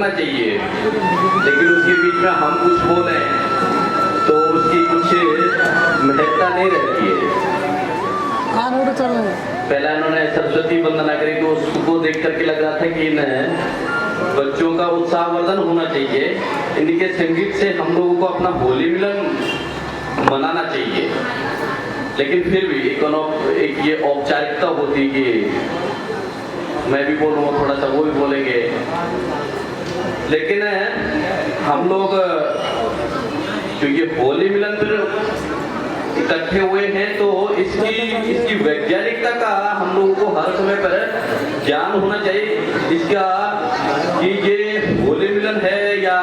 होना चाहिए, लेकिन उसके बीच में हम कुछ बोले तो उसकी कुछ महत्ता नहीं रहती है। पहला इन्होंने सरस्वती वंदना करी तो उसको देख करके लग रहा था कि इन बच्चों का उत्साहवर्धन होना चाहिए, इनके संगीत से हम लोगों को अपना होली मिलन मनाना चाहिए। लेकिन फिर भी एक ये औपचारिकता होती कि मैं भी बोलूँगा थोड़ा सा, वो भी बोलेंगे, लेकिन हम लोग जो ये होली मिलन पर इकट्ठे हुए हैं तो इसकी वैज्ञानिकता का हम लोगों को हर समय पर ज्ञान होना चाहिए, इसका कि ये होली मिलन है या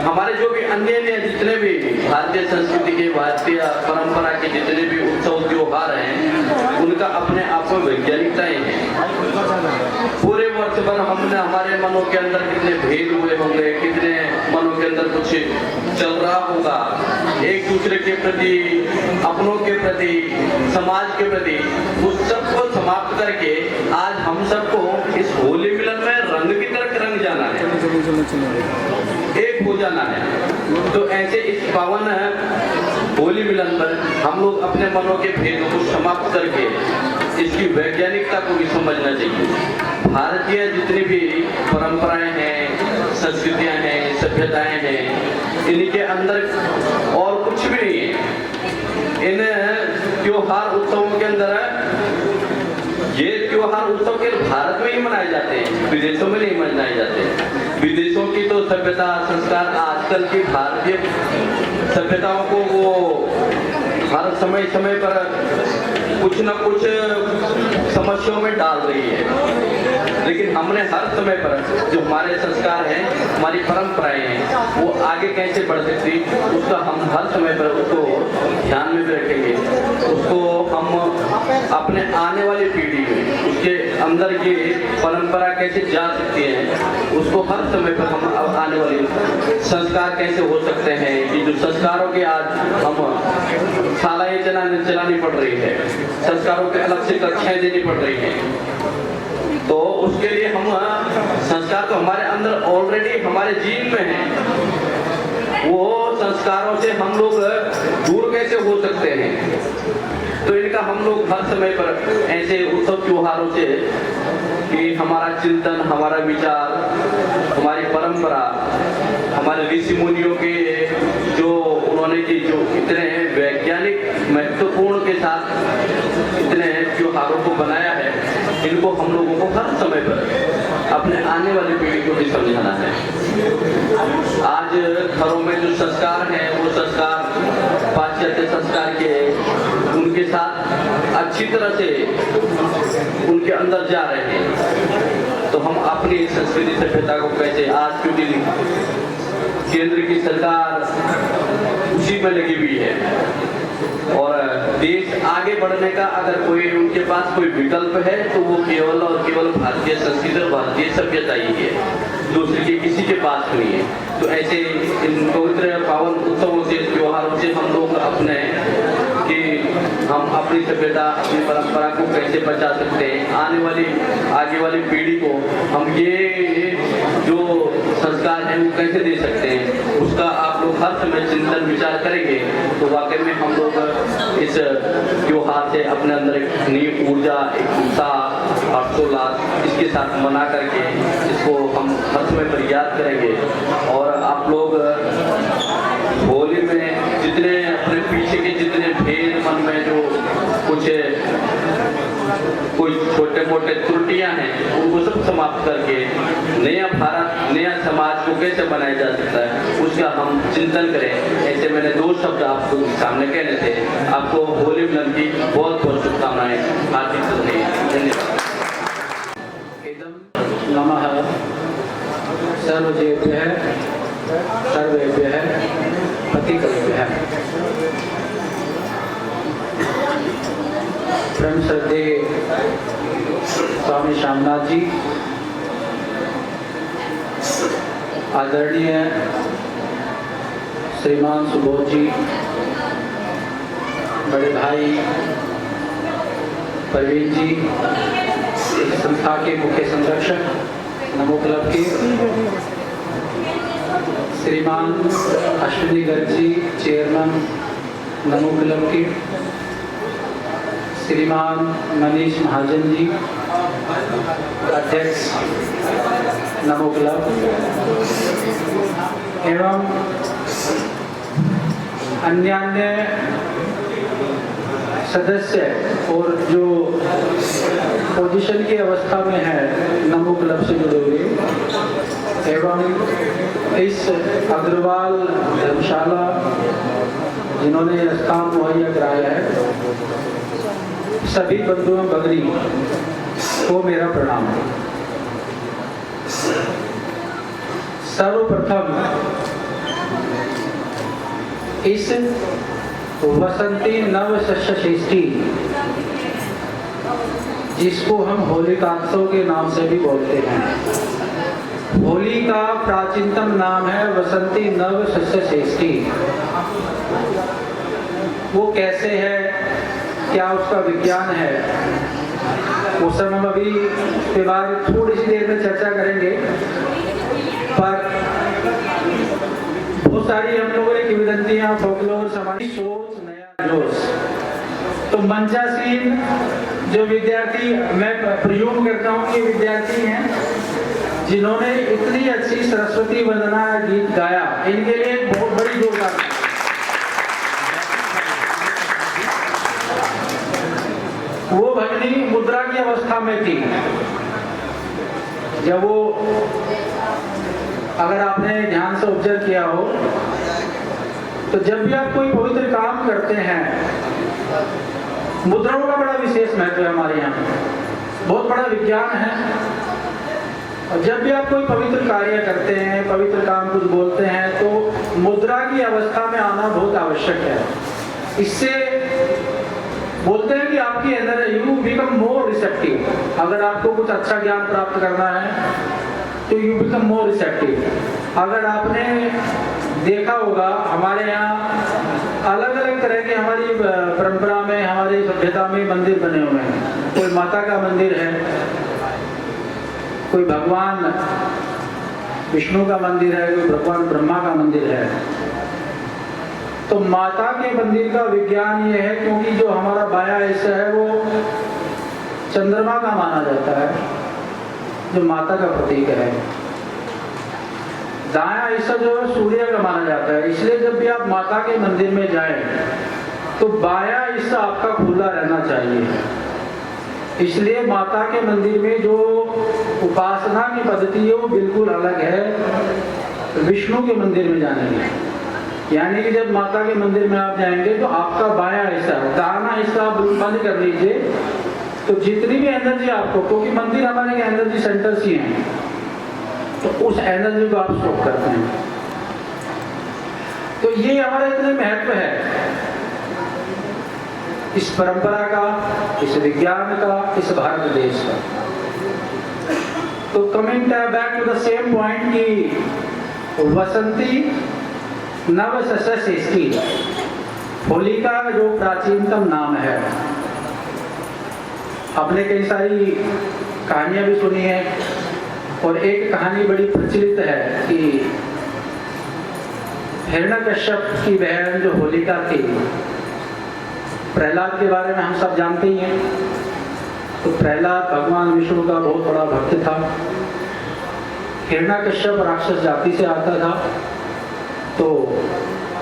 हमारे जो भी अन्य जितने भी भारतीय संस्कृति के, भारतीय परंपरा के जितने भी उत्सव त्योहार हैं, उनका अपने आप में वैज्ञानिकताएं हैं। पूरे वर्ष भर हमने हमारे मनों के अंदर कितने भेद हुए होंगे, कितने मनों के अंदर कुछ चल रहा होगा, एक दूसरे के प्रति, अपनों के प्रति, समाज के प्रति, उस सबको समाप्त करके आज हम सबको इस होली मिलन में रंग की तरफ रंग जाना है, एक हो जाना है। तो ऐसे इस पावन होली मिलन पर हम लोग अपने मनों के भेदों को समाप्त करके इसकी वैज्ञानिकता को भी समझना चाहिए। भारतीय जितनी भी परंपराएं हैं, संस्कृतियां हैं, सभ्यताएं हैं, इनके अंदर और कुछ भी नहीं है। इन त्योहार उत्सवों के अंदर ये त्योहार उत्सव केवल भारत में ही मनाए जाते हैं, विदेशों में नहीं मनाए जाते। विदेशों की तो सभ्यता संस्कार आजकल की भारतीय सभ्यताओं को वो हर समय पर कुछ न कुछ समस्याओं में डाल रही है, लेकिन हमने हर समय पर जो हमारे संस्कार हैं, हमारी परंपराएं हैं, वो आगे कैसे बढ़ सकती, उसका हम हर समय पर उसको ध्यान में भी रखेंगे। उसको हम अपने आने वाली पीढ़ी में उसके अंदर ये परंपरा कैसे जा सकती है, उसको हर समय पर हम आने वाले संस्कार कैसे हो सकते हैं, कि जो संस्कारों के आज हम शालाएं चलानी पड़ रही है, संस्कारों के अलग से कक्षाएं देनी पड़ रही हैं, तो उसके लिए हम संस्कार तो हमारे अंदर ऑलरेडी हमारे जीन में है, वो संस्कारों से हम लोग दूर कैसे हो सकते हैं। तो इनका हम लोग हर समय पर ऐसे उत्सव त्योहारों से कि हमारा चिंतन, हमारा विचार, हमारी परंपरा, हमारे ऋषि मुनियों के जो उन्होंने की जो इतने वैज्ञानिक महत्वपूर्ण के साथ इतने त्योहारों को बनाया है, इनको हम लोगों को हर समय पर अपने आने वाली पीढ़ी को भी समझाना है। आज घरों में जो संस्कार हैं, वो संस्कार पाश्चात्य संस्कार के उनके साथ अच्छी तरह से उनके अंदर जा रहे हैं। तो हम अपनी संस्कृति सभ्यता को कैसे, आज क्योंकि केंद्र की सरकार उसी में लगी हुई है और देश आगे बढ़ने का अगर कोई उनके पास कोई विकल्प है तो वो केवल और केवल भारतीय संस्कृति और भारतीय सभ्यता ही है, दूसरे के किसी के पास नहीं है। तो ऐसे इन पवित्र पावन उत्सवों से, त्योहारों से हम लोग अपने कि हम अपनी सभ्यता, अपनी परंपरा को कैसे बचा सकते हैं, आगे वाली पीढ़ी को हम ये जो संस्कार है वो कैसे दे सकते हैं, उसका आप लोग हर समय चिंतन विचार करेंगे तो वाकई में हम लोग इस त्योहार से अपने अंदर एक नई ऊर्जा, एक उत्साह, हर्षोल्लास इसके साथ मना करके इसको हम हर समय पर याद करेंगे। और आप लोग होली में जितने अपने पीछे के जितने भेद मन में जो कुछ छोटे मोटे त्रुटियां हैं, उनको सब समाप्त करके नया भारत, नया समाज को कैसे बनाया जा सकता है, उसका हम चिंतन करें। ऐसे मैंने 2 शब्द आपको सामने कहने थे। आपको होली मिलन की बहुत बहुत शुभकामनाएं, हार्दिक धन्यवाद। नमः सर्वजेभ्यः सर्वेभ्यः पतिकलेभ्यः। परम श्रद्धेय स्वामी श्यामनाथ जी, आदरणीय श्रीमान सुबोध जी, बड़े भाई प्रवीण जी, इस संस्था के मुख्य संरक्षक, नमो क्लब के, श्रीमान अश्विनी गर्ग जी चेयरमैन नमो क्लब के, श्रीमान मनीष महाजन जी अध्यक्ष नमो क्लब एवं अन्य सदस्य और जो पोजीशन की अवस्था में है नमो क्लब से जुड़े हुए एवं इस अग्रवाल धर्मशाला जिन्होंने यह स्थान मुहैया कराया है, सभी बंधुओं बगरी को मेरा प्रणाम। सर्वप्रथम इस वसंती नव षष्ठी जिसको हम होलिकात्सव के नाम से भी बोलते हैं, होली का प्राचीनतम नाम है वसंती नव षष्ठी। वो कैसे है, क्या उसका विज्ञान है, वो सब हम अभी के बाद थोड़ी सी देर में चर्चा करेंगे। पर बहुत सारी हम लोगों ने किंवदंतियां, फोकलोर, समाजी सोच, नया जोश। तो मंचासीन जो विद्यार्थी, मैं प्रयोग करता हूँ कि विद्यार्थी हैं जिन्होंने इतनी अच्छी सरस्वती वंदना गीत गाया, इनके लिए बहुत बड़ी जोरदार। वो भगनी मुद्रा की अवस्था में थी जब वो, अगर आपने ध्यान से ऑब्जर्व किया हो तो जब भी आप कोई पवित्र काम करते हैं, मुद्राओं का बड़ा विशेष महत्व है हमारे यहाँ, बहुत बड़ा विज्ञान है। और जब भी आप कोई पवित्र कार्य करते हैं, पवित्र काम कुछ बोलते हैं, तो मुद्रा की अवस्था में आना बहुत आवश्यक है। इससे बोलते हैं कि आपकी अंदर यू बिकम मोर रिसेप्टिव। अगर आपको कुछ अच्छा ज्ञान प्राप्त करना है तो यू बिकम मोर रिसेप्टिव। अगर आपने देखा होगा हमारे यहाँ अलग अलग तरह के, हमारी परंपरा में, हमारी सभ्यता में मंदिर बने हुए हैं। कोई माता का मंदिर है, कोई भगवान विष्णु का मंदिर है, कोई भगवान ब्रह्मा का मंदिर है। तो माता के मंदिर का विज्ञान ये है, क्योंकि जो हमारा बायां हिस्सा है वो चंद्रमा का माना जाता है, जो माता का प्रतीक है। दायां हिस्सा जो है सूर्य का माना जाता है। इसलिए जब भी आप माता के मंदिर में जाएं तो बायां हिस्सा आपका खुला रहना चाहिए। इसलिए माता के मंदिर में जो उपासना की पद्धति है वो बिल्कुल अलग है विष्णु के मंदिर में जाने की। यानी कि जब माता के मंदिर में आप जाएंगे तो आपका बायां हिस्सा, दाहिना हिस्सा आप बंद कर लीजिए, तो जितनी भी एनर्जी आपको, क्योंकि मंदिर हमारे एनर्जी सेंटर्स ही हैं, तो उस एनर्जी को आप स्टॉप करते हैं। तो ये हमारा इतना महत्व है इस परंपरा का, इस विज्ञान का, इस भारत देश का। तो coming back to the same point की वसंती नव षष्ठी होलिका का जो प्राचीनतम नाम है। आपने कई सारी कहानियां भी सुनी है, और एक कहानी बड़ी प्रचलित है कि हिरण्यकश्यप की बहन जो होलिका थी, प्रहलाद के बारे में हम सब जानते ही हैं। तो प्रहलाद भगवान विष्णु का बहुत बड़ा भक्त था। हिरण्यकश्यप राक्षस जाति से आता था, तो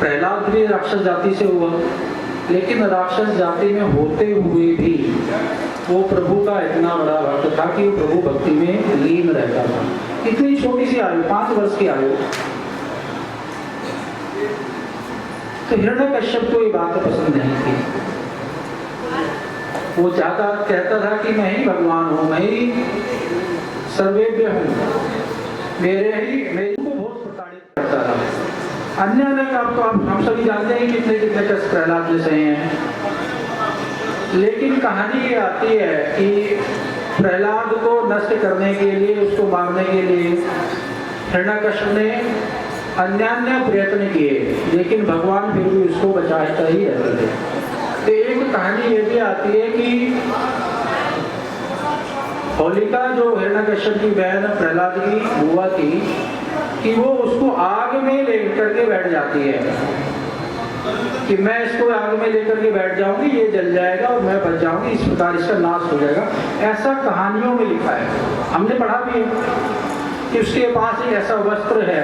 प्रहलाद भी राक्षस जाति से हुआ, लेकिन राक्षस जाति में होते हुए भी वो प्रभु का इतना बड़ा भक्त था कि वो प्रभु भक्ति में लीन रहता था। इतनी छोटी सी आयु, 5 वर्ष की आयु। तो हिरण्यकश्यप को ये बात पसंद नहीं थी। वो कहता था कि मैं ही भगवान हूँ, मैं ही सर्वेभ्य हूँ, मेरे को बहुत प्रताड़ित करता था। अन्य अलग आपको हम सभी जानते हैं कितने कितने कष्ट प्रहलाद जैसे हैं। लेकिन कहानी ये आती है कि प्रहलाद को नष्ट करने के लिए, उसको मारने के लिए हिरण्यकश्यप ने अन्य प्रयत्न किए, लेकिन भगवान फिर भी उसको बचाता ही रहते थे। तो एक कहानी ये भी आती है कि होलिका जो हिरण्यकश्यप की बहन प्रहलाद की बुआ थी कि वो उसको आग में लेकर के बैठ जाती है कि मैं इसको आग में लेकर के बैठ जाऊंगी, ये जल जाएगा और मैं बच जाऊंगी, इस प्रकार इसका नाश हो जाएगा। ऐसा कहानियों में लिखा है, हमने पढ़ा भी है कि उसके पास एक ऐसा वस्त्र है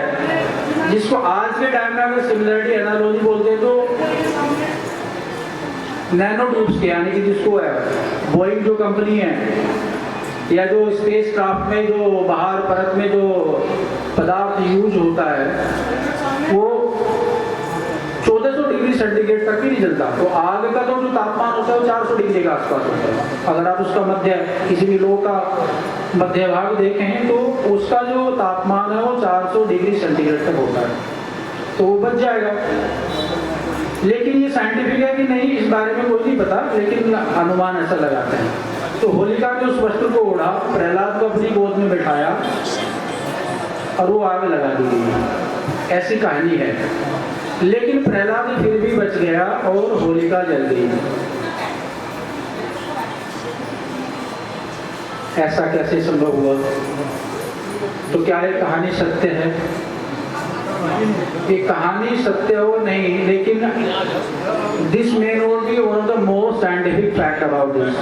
जिसको आज के टाइम में अगर सिमिलरिटी एनालॉजी बोलते हैं तो नैनो ट्यूब्स के, यानी कि जिसको है बोइंग जो कंपनी है या जो स्पेस क्राफ्ट में जो बाहर परत में जो पदार्थ यूज होता है वो 1400 डिग्री सेंटीग्रेड तक भी नहीं जलता। तो आग का तो जो तापमान होता है वो 400 डिग्री के आसपास होता है। अगर आप उसका मध्य किसी भी लो का मध्य भाग देखें तो उसका जो तापमान है वो 400 डिग्री सेंटीग्रेड तक होता है, तो वो बच जाएगा। लेकिन ये साइंटिफिक है कि नहीं इस बारे में कोई नहीं पता, लेकिन अनुमान ऐसा लगाते हैं। तो होलिका ने उस वस्त्र को ओढ़ा, प्रहलाद को अपनी गोद में बिठाया और वो आग लगा दी गई, ऐसी कहानी है। लेकिन प्रहलाद फिर भी बच गया और होलिका जल गई। ऐसा कैसे संभव हुआ? तो क्या ये कहानी सत्य है? ये कहानी सत्य हो नहीं, लेकिन this may not be one of the most scientific fact about this.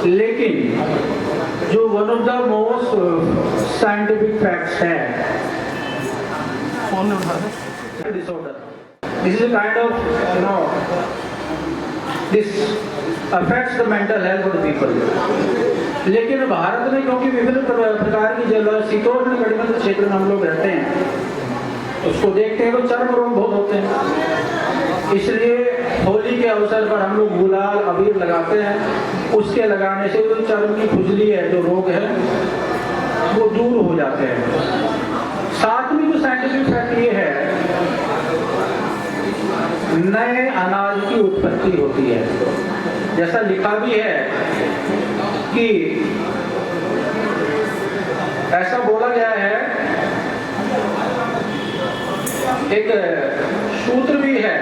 लेकिन जो one of the most scientific facts है, disorder. This is a kind of, this affects the mental health of the people. लेकिन भारत में क्योंकि विभिन्न प्रकार की जलवायु, शीतोष्ण कटिबंध क्षेत्र में हम लोग रहते हैं, उसको देखते हैं तो चर्म रोग बहुत होते हैं। इसलिए होली के अवसर पर हम लोग गुलाल अबीर लगाते हैं, उसके लगाने से जो चर्म की खुजली है, जो रोग है, वो दूर हो जाते हैं। साथ में जो साइंटिफिक फैक्ट ये है, नए अनाज की उत्पत्ति होती है। जैसा लिखा भी है कि ऐसा बोला गया है, एक सूत्र भी है,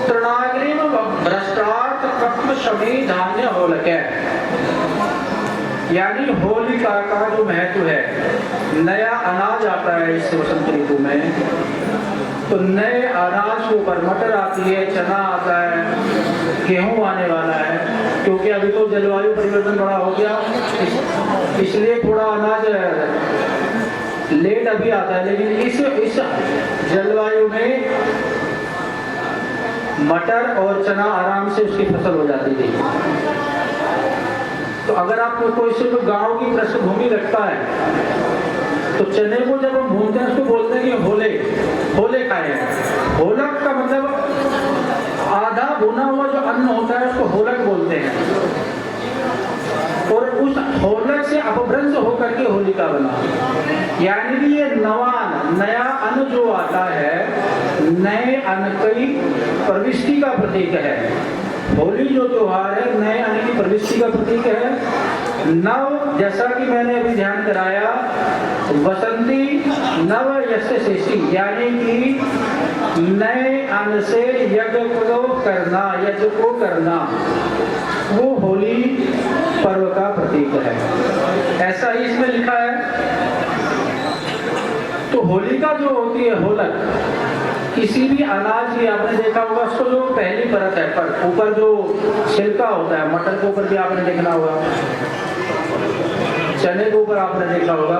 तृणाग्रिम भ्रष्टार्थ कत्म शमी धान्य होलके, यानी होलिका का जो महत्व है, नया अनाज आता है इस वसंत ऋतु में, तो नए अनाज के ऊपर मटर आती है, चना आता है, गेहूं आने वाला है, क्योंकि अभी तो जलवायु परिवर्तन बड़ा हो गया, इसलिए थोड़ा अनाज लेट अभी आता है। लेकिन इस जलवायु में मटर और चना आराम से उसकी फसल हो जाती थी। तो अगर आपको कोई सिर्फ गांव की पृष्ठभूमि लगता है तो चने को जब हम भूनते हैं उसको बोलते हैं कि होले खाए हैं। होलक का मतलब आधा भुना हुआ जो अन्न होता है उसको होलक बोलते हैं, और उस होलक से अपभ्रंश होकर के होलिका बना। यानी कि ये नया अन्न जो आता है, नए अन्न की प्रविष्टि का प्रतीक है। होली जो त्योहार है नए अन्न की प्रविष्टि का प्रतीक है। नव, जैसा कि मैंने अभी ध्यान कराया, वसंती नव यस्य शेषी, यानी कि नए अन्न से यज्ञ को करना, वो होली पर्व का प्रतीक है। ऐसा ही इसमें लिखा है। तो होलिका जो होती है, होलक, किसी भी अनाज की आपने देखा होगा, उसको जो पहली परत है, पर ऊपर जो छिलका होता है, मटर के ऊपर भी आपने देखना होगा, चने के ऊपर आपने देखा होगा,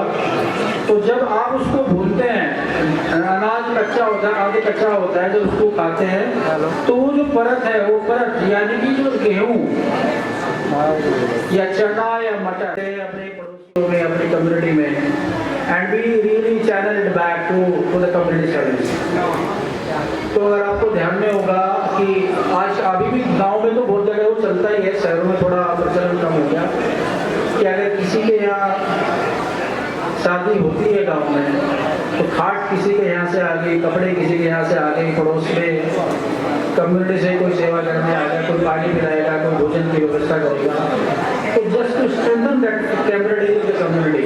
तो जब आप उसको भूनते हैं, अनाज कच्चा होता है, आधे कच्चा होता है, जब उसको खाते हैं तो वो जो परत है, वो परत यानी कि जो गेहूं या चना या मटर अपने पड़ोसियों में, अपनी कम्युनिटी में, and we really channel it back to the community service. तो अगर आपको ध्यान में होगा कि आज अभी भी गांव में तो बहुत जगह वो चलता ही है, शहरों में थोड़ा प्रचलन कम हो गया, कि अगर किसी के यहाँ शादी होती है गांव में, तो खाट किसी के यहाँ से आ गई, कपड़े किसी के यहाँ से आ गई, पड़ोस में कम्युनिटी से कोई सेवा करने आ गया, कोई पानी पिलाएगा, कोई भोजन की व्यवस्था करेगा, तो just to strengthen that capability of the community,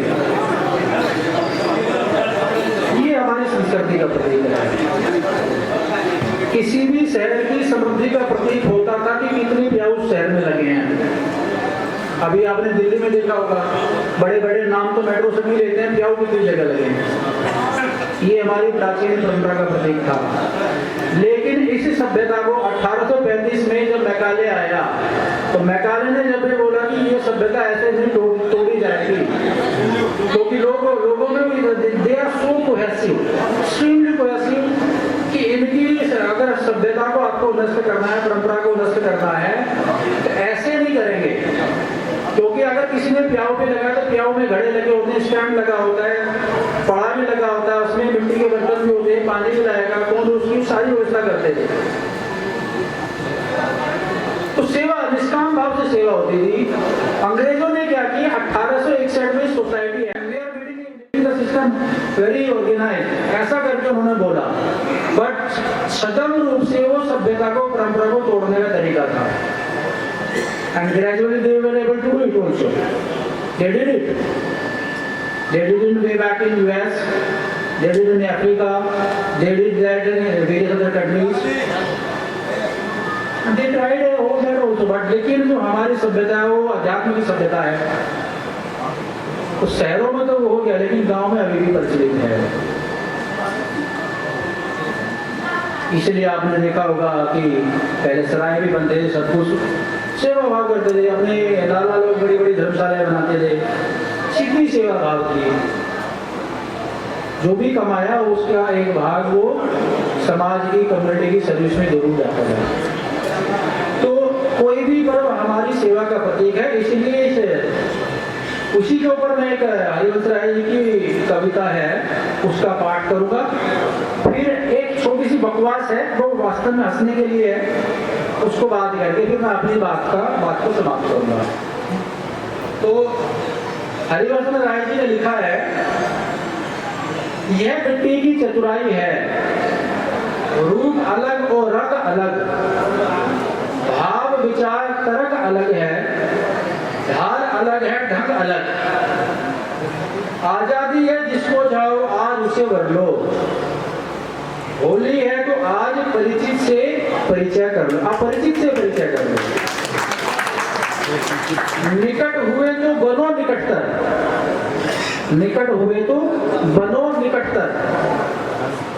ये हमारी संस्कृति का प्रतीक है। किसी भी शहर की समृद्धि का प्रतीक होता था कि कितने प्याऊ शहर में लगे हैं। अभी आपने दिल्ली में देखा होगा, बड़े बड़े नाम तो मेट्रो से नहीं लेते हैं, प्याऊ की कोई जगह लगे। ये हमारी प्राचीन परंपरा का प्रतीक था। लेकिन इस सभ्यता को 1835 में जब मैकाले आया, तो मैकाले ने जब ये बोला कि ये सभ्यता ऐसे नहीं तोड़ी जाएगी, क्योंकि लोगों में they are so cohesive, extremely cohesive, कि इनकी अगर सभ्यता को आपको नष्ट करना है, परंपरा को नष्ट करना है, तो ऐसे नहीं करेंगे। क्योंकि अगर किसी ने प्याऊ पे लगाया तो प्याऊ में घड़े लगे होते हैं, स्टैंड लगा होता है, पड़ा भी लगा होता है, उसमें मिट्टी के बर्तन भी होते हैं, पानी भी लाएगा कौन, उसकी सारी व्यवस्था करते थे। तो सेवा, निष्काम भाव से सेवा होती थी। अंग्रेजों ने क्या किया, 1861 में सोसाइटी सिस्टम वेरी ऑर्गेनाइज, ऐसा करके उन्होंने बोला, बट सदम रूप से वो सभ्यता को, परंपरा को तोड़ने का तरीका था। And gradually they were able to do it also. They did it. They did it way back in US. They did it in Africa. They did that in various other countries. And they tried all that also. But लेकिन जो हमारी सभ्यता है वो अध्यात्म की सभ्यता है। तो शहरों में तो वो हो गया, लेकिन गांव में अभी भी प्रचलित है। इसलिए आपने देखा होगा कि पहले सराय भी बनते थे, सब कुछ सेवा भाव करते थे, अपने लाला लोग बड़ी बड़ी धर्मशालाएं बनाते थे, कितनी सेवा भाव थी। जो भी कमाया उसका एक भाग वो समाज की, कम्युनिटी की सर्विस में जरूर जाता है। तो कोई भी पर्व हमारी सेवा का प्रतीक है। इसलिए उसी के ऊपर मैं एक हरिवंश राय जी की कविता है, उसका पाठ करूंगा। फिर एक छोटी सी बकवास है, वो वास्तव में हंसने के लिए है, उसको बात करके फिर मैं अपनी बात को समाप्त करूंगा। तो हरिवंश राय जी ने लिखा है, यह मिट्टी की चतुराई है, रूप अलग और रंग अलग, भाव विचार तर्क अलग है, ध्यान अलग है, ढंग अलग। आजादी है जिसको जाओ आज उसे वर लो, होली है तो आज परिचित से परिचय कर लो, अपरिचित से परिचय कर लो। निकट हुए तो बनो निकटतर, निकट हुए तो बनो निकटतर,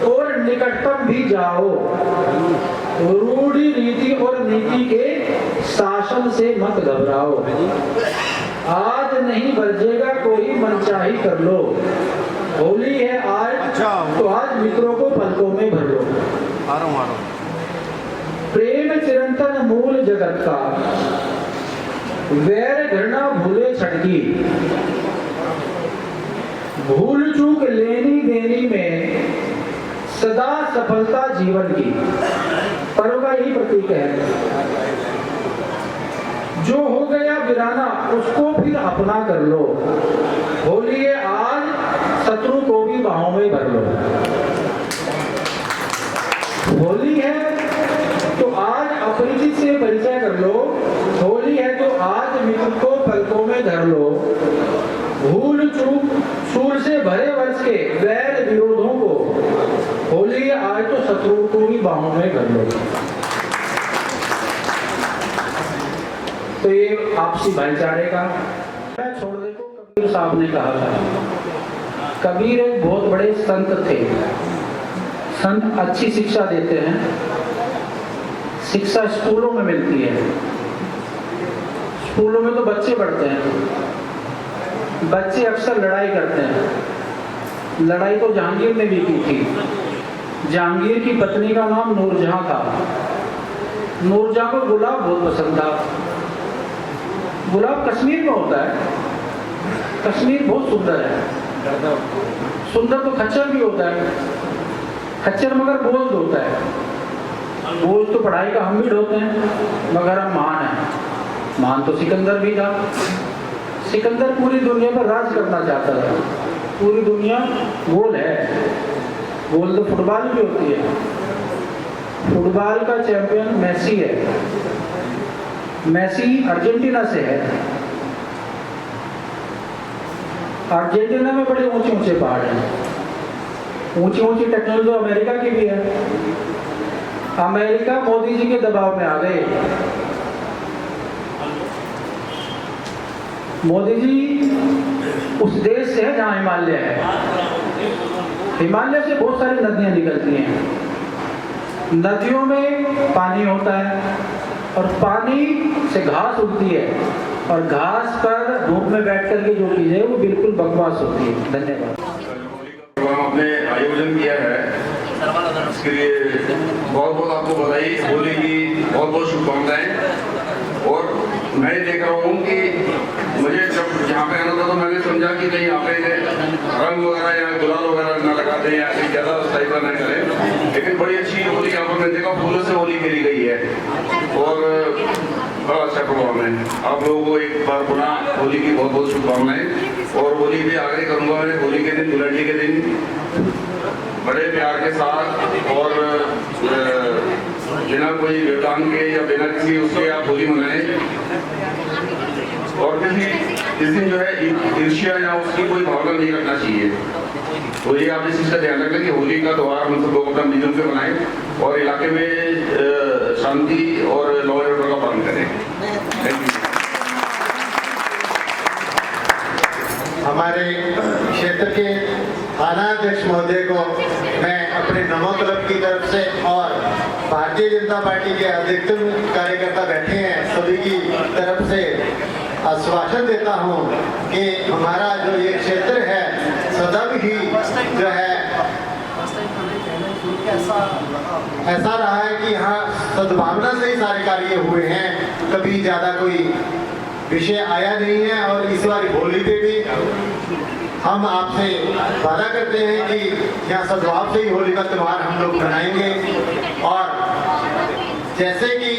और निकटतम भी जाओ, रूढ़ी रीति और नीति के शासन से मत घबराओ। आज नहीं बरजेगा कोई, मनचाही कर लो, होली है आज तो आज मित्रों को पलकों में भर लो। प्रेम चिरंतन मूल जगत का, वैर घृणा भूले छटकी, भूल चूक लेनी देनी में सदा सफलता जीवन की। पर्व का यही प्रतीक है। जो हो गया वीराना उसको फिर अपना कर लो, होली है आज शत्रु को भी बाहों में भर लो। होली है तो आज अपरिचित से परिचय कर लो, होली है तो आज मित्र को पलकों में धर लो। भूल चूक सूर से भरे वर्ष के वैर विरोधों को, होली है आज तो शत्रु को भी बाहों में भर लो। तो ये आपसी भाईचारे का छोड़ने को कबीर साहब ने कहा था। कबीर एक बहुत बड़े संत थे। संत अच्छी शिक्षा देते हैं। शिक्षा स्कूलों में मिलती है। स्कूलों में तो बच्चे पढ़ते हैं। बच्चे अक्सर लड़ाई करते हैं। लड़ाई तो जहांगीर ने भी की थी। जहांगीर की पत्नी का नाम नूरजहां था। नूरजहां को गुलाब बहुत पसंद था। गुलाब कश्मीर में होता है। कश्मीर बहुत सुंदर है। सुंदर तो खच्चर भी होता है। खच्चर मगर बोझ होता है। बोझ तो पढ़ाई का हम भी ढोते हैं, मगर हम महान हैं। महान तो सिकंदर भी था। सिकंदर पूरी दुनिया पर राज करना चाहता था। पूरी दुनिया गोल है। गोल तो फुटबॉल भी होती है। फुटबॉल का चैंपियन मेसी है। मेसी अर्जेंटीना से है। अर्जेंटीना में बड़े ऊंचे ऊंचे पहाड़ हैं। ऊंची ऊंची टेक्नोलॉजी अमेरिका की भी है। अमेरिका मोदी जी के दबाव में आ गए। मोदी जी उस देश से है जहाँ हिमालय है। हिमालय से बहुत सारी नदियाँ निकलती हैं। नदियों में पानी होता है और पानी से घास उगती है और घास पर धूप में बैठ कर के जो चीज़ है वो बिल्कुल बकवास होती है। धन्यवाद। आपने आयोजन किया है इसके लिए बहुत बहुत आपको बधाई। होली की बहुत बहुत शुभकामनाएं। और मैं देख रहा हूँ कि मुझे जब यहाँ पे आना था तो मैंने समझा कि कहीं यहाँ पे रंग वगैरह या गुलाल वगैरह न लगा दें या फिर ज़्यादा टाइप का न करें, लेकिन बड़ी अच्छी होली यहाँ पर मैंने देखा फूलों से होली खेली गई है और बड़ा अच्छा प्रोग्राम है। आप लोगों को एक बार पुनः होली की बहुत बहुत शुभकामनाएं। और होली पे आग्रह करूँगा मैं, होली के दिन दुल्हन के दिन बड़े प्यार के साथ और बिना कोई व्यवधान के या बिना किसी उसके आप होली मनाएं। और इस दिन जो है ईर्ष्या या उसकी कोई भावना नहीं रखना चाहिए। तो ये आप इस चीज़ का ध्यान रखें कि होली का त्यौहार हम सब लोग अपना मिलजुल के मनाएं और इलाके में शांति और लॉ एंड ऑर्डर का पालन करें। Thank you. हमारे क्षेत्र के थानाध्यक्ष महोदय को मैं अपने नमो क्लब की तरफ से और भारतीय जनता पार्टी के अधिकतम कार्यकर्ता बैठे हैं सभी की तरफ से आश्वासन देता हूं कि हमारा जो ये क्षेत्र है सदैव ही जो है ऐसा रहा है कि यहाँ सद्भावना से ही सारे कार्य हुए हैं। कभी ज़्यादा कोई विषय आया नहीं है। और इस बार होली पे भी हम आपसे वादा करते हैं कि यहाँ सद्भाव से ही होली का त्यौहार हम लोग मनाएंगे। और जैसे कि